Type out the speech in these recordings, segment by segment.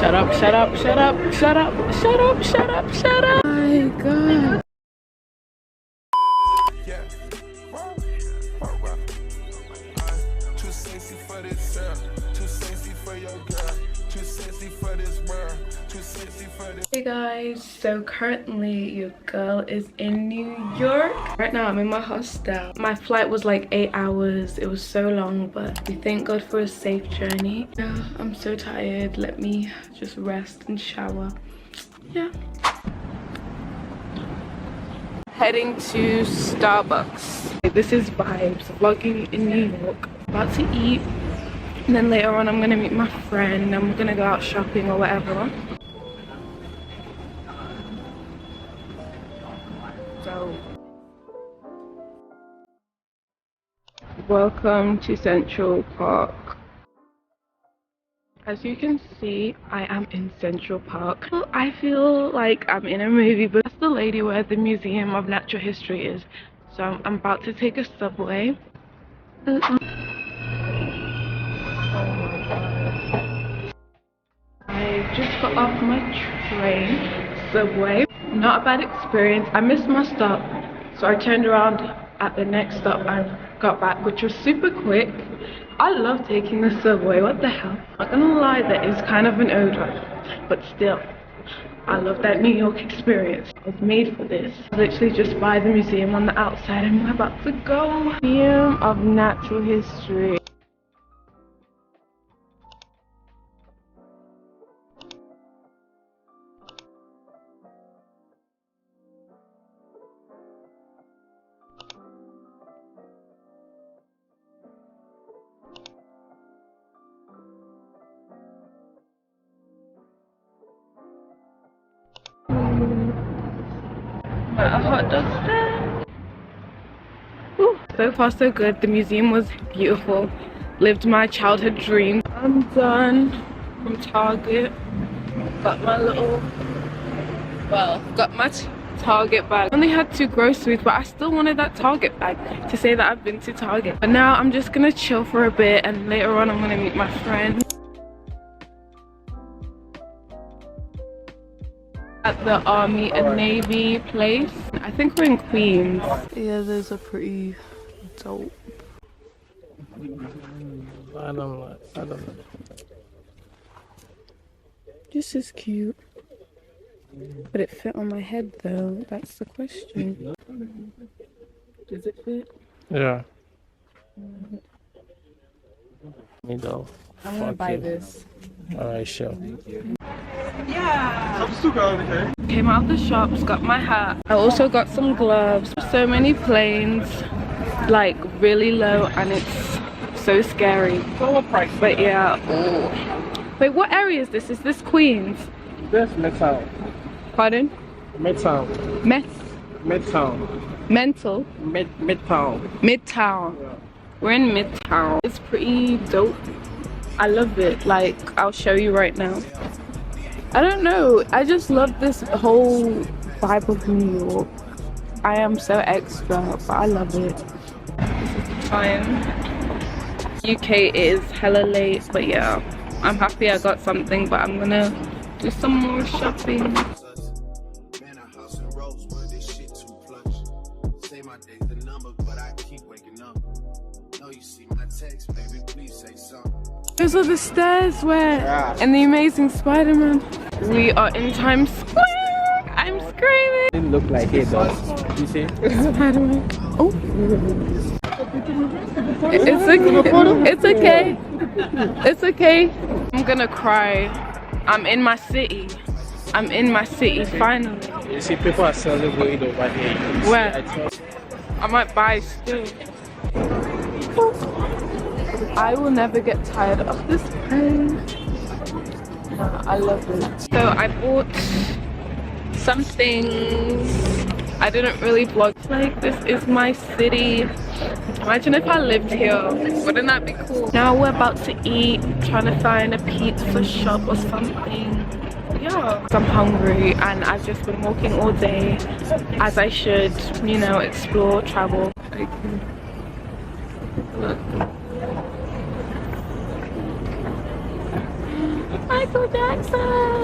Shut up, shut up, shut up, shut up, shut up, shut up, shut up. Oh my god. Hey guys, so currently your girl is in New York. Right now I'm in my hostel. My flight was like 8 hours. It was so long, but we thank God for a safe journey. Yeah, I'm so tired. Let me just rest and shower. Yeah. Heading to Starbucks. This is vibes, vlogging in New York. About to eat, and then later on I'm gonna meet my friend and we're gonna go out shopping or whatever. Welcome to Central Park. As you can see, I am in Central Park. I feel like I'm in a movie, but that's the lady where the Museum of Natural History is. So I'm about to take a subway. Oh my god. I just got off my train, subway. Not a bad experience. I missed my stop, so I turned around at the next stop and got back, which was super quick. I love taking the subway, what the hell. I'm not gonna lie, that is kind of an odor, but still, I love that New York experience. I was made for this. Literally just by the museum on the outside and we're about to go. Museum of Natural History. A hot dog stand. Ooh, so far so good. The museum was beautiful. Lived my childhood dream. I'm done from Target. Got my little, got my Target bag. Only had 2 groceries, but I still wanted that Target bag to say that I've been to Target. But now I'm just gonna chill for a bit and later on I'm gonna meet my friend at the Army and Navy place. I think we're in Queens. Yeah, there's a pretty dope. I don't know. This is cute. But it fit on my head though, that's the question. Does it fit? Yeah. Me though. I'm gonna buy this. Alright, sure. Yeah. Came out of the shops, got my hat. I also got some gloves. So many planes, like really low, and it's so scary. But yeah. Oh. Wait, what area is this? Is this Queens? This Midtown. Pardon? Midtown. Midtown. Mental? Midtown. Midtown. Yeah. We're in Midtown. It's pretty dope. I love it. Like, I'll show you right now. I don't know. I just love this whole vibe of New York. I am so extra, but I love it. This is the time. UK is hella late, but yeah. I'm happy I got something, but I'm gonna do some more shopping. Those are the stairs where in the Amazing Spider-Man. We are in Times Square. I'm screaming. It look like it does. You see? Spider-Man. Oh. It's okay. It's okay. It's okay. I'm gonna cry. I'm in my city. I'm in my city finally. You see people are celebrating over here. Where? I might buy still. I will never get tired of this place. I love it. So I bought some things. I didn't really vlog. Like, this is my city. Imagine if I lived here. Wouldn't that be cool? Now we're about to eat. Trying to find a pizza shop or something. Yeah. I'm hungry and I've just been walking all day, as I should, you know, explore, travel. Okay. Look. Michael Jackson.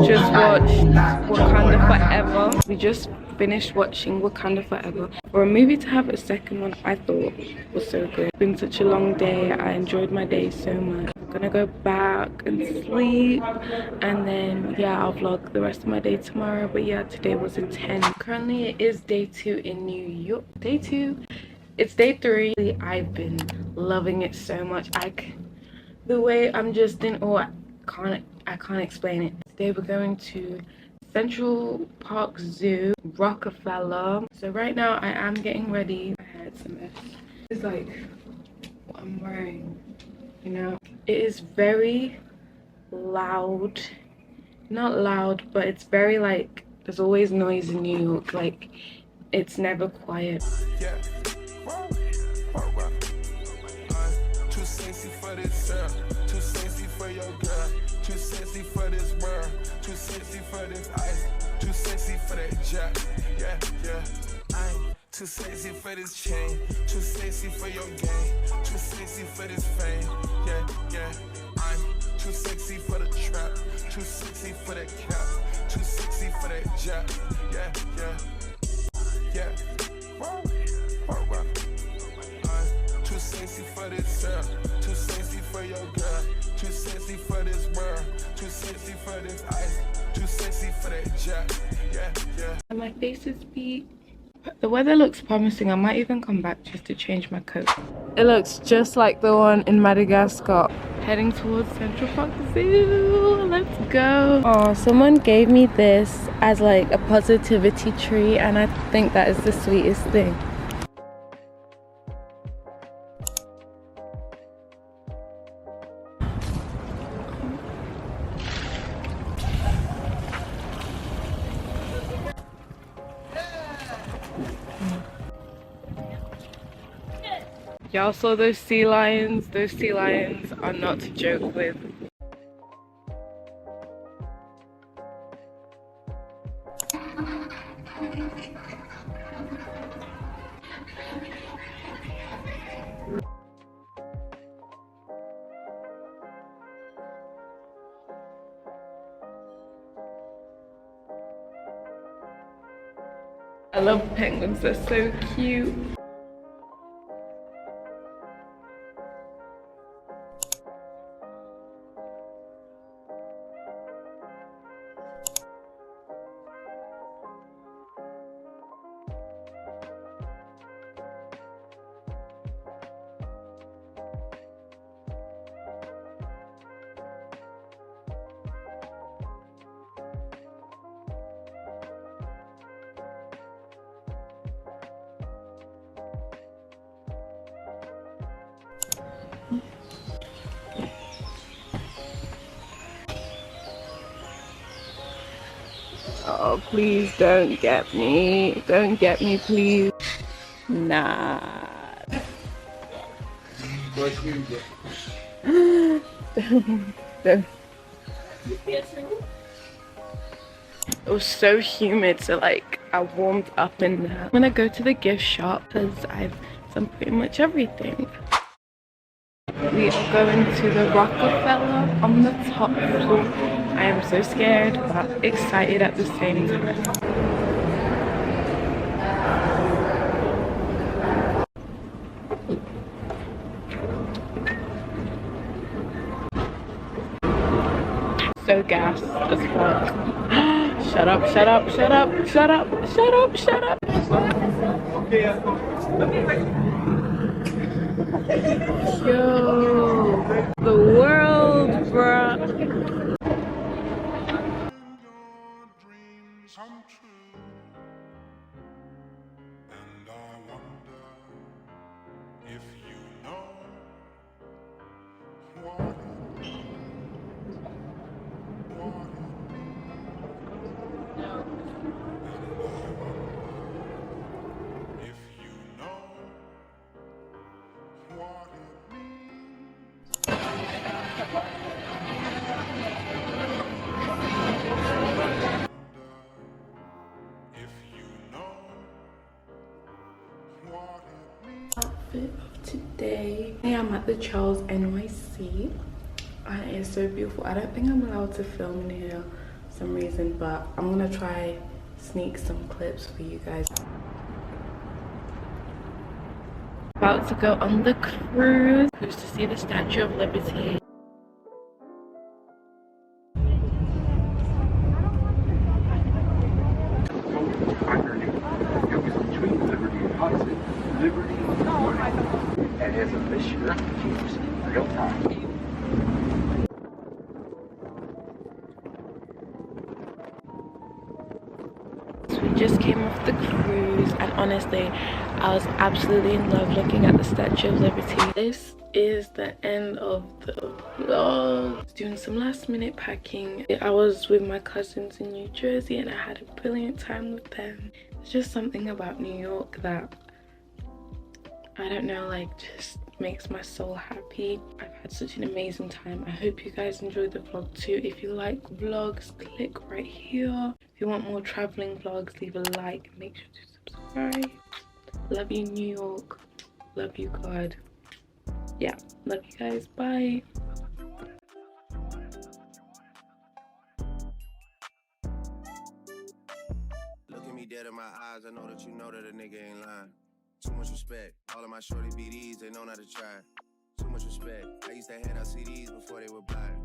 Just watched Wakanda Forever. We just finished watching Wakanda Forever. For a movie to have a second one, I thought was so good. It's been such a long day. I enjoyed my day so much. I'm gonna go back and sleep, and then yeah, I'll vlog the rest of my day tomorrow. But yeah, today was a 10. Currently it is day 2 in New York. Day 2. It's day 3. I've been loving it so much. The way I'm just in awe, I can't explain it. Today we're going to Central Park Zoo, Rockefeller. So right now I am getting ready. My hair's a mess. It's like what I'm wearing, you know. It is very loud. Not loud, but it's very like, there's always noise in New York. Like, it's never quiet. Yeah. Too sexy for this too sexy for your girl, too sexy for this world, too sexy for this ice, too sexy for that jack. Yeah, yeah. I'm too sexy for this chain, too sexy for your game, too sexy for this fame. Yeah, yeah. I'm too sexy for the trap, too sexy for that cap, too sexy for that jack. Yeah, yeah. Yeah. Too sexy for this too sexy for your girl, too sexy for this world, too sexy for this ice, too sexy for that jack. Yeah, yeah. And my face is beat. The weather looks promising. I might even come back just to change my coat. It looks just like the one in Madagascar. Heading towards Central Park Zoo. Let's go. Oh, someone gave me this as like a positivity tree, and I think that is the sweetest thing. Y'all saw those sea lions? Those sea lions are not to joke with. I love penguins, they're so cute. Oh, please don't get me. Don't get me, please. Nah. Don't. It was so humid, so like I warmed up in there. I'm gonna go to the gift shop because I've done pretty much everything. We are going to the Rockefeller on the top floor. I am so scared but excited at the same time. So gassed as fuck. Shut up, shut up, shut up, shut up, shut up, shut up. Yo, the world, bruh. Outfit of today. I'm at the Charles NYC and it's so beautiful. I don't think I'm allowed to film in here for some reason, but I'm gonna try sneak some clips for you guys. About to go on the cruise to see the Statue of Liberty. Liberty and as a mission keeps real time. So we just came off the cruise and honestly I was absolutely in love looking at the Statue of Liberty. This is the end of the vlog. Doing some last minute packing. I was with my cousins in New Jersey and I had a brilliant time with them. It's just something about New York that I don't know, like just makes my soul happy. I've had such an amazing time. I hope you guys enjoyed the vlog too. If you like vlogs, click right here. If you want more traveling vlogs, leave a like, make sure to subscribe. Love you, New York. Love you, God. Yeah, love you guys. Bye. Look at me dead in my eyes, I know that you know that a nigga ain't lying. Too much respect, all of my shorty BDs, they know not to try. Too much respect, I used to hand out CDs before they were blind.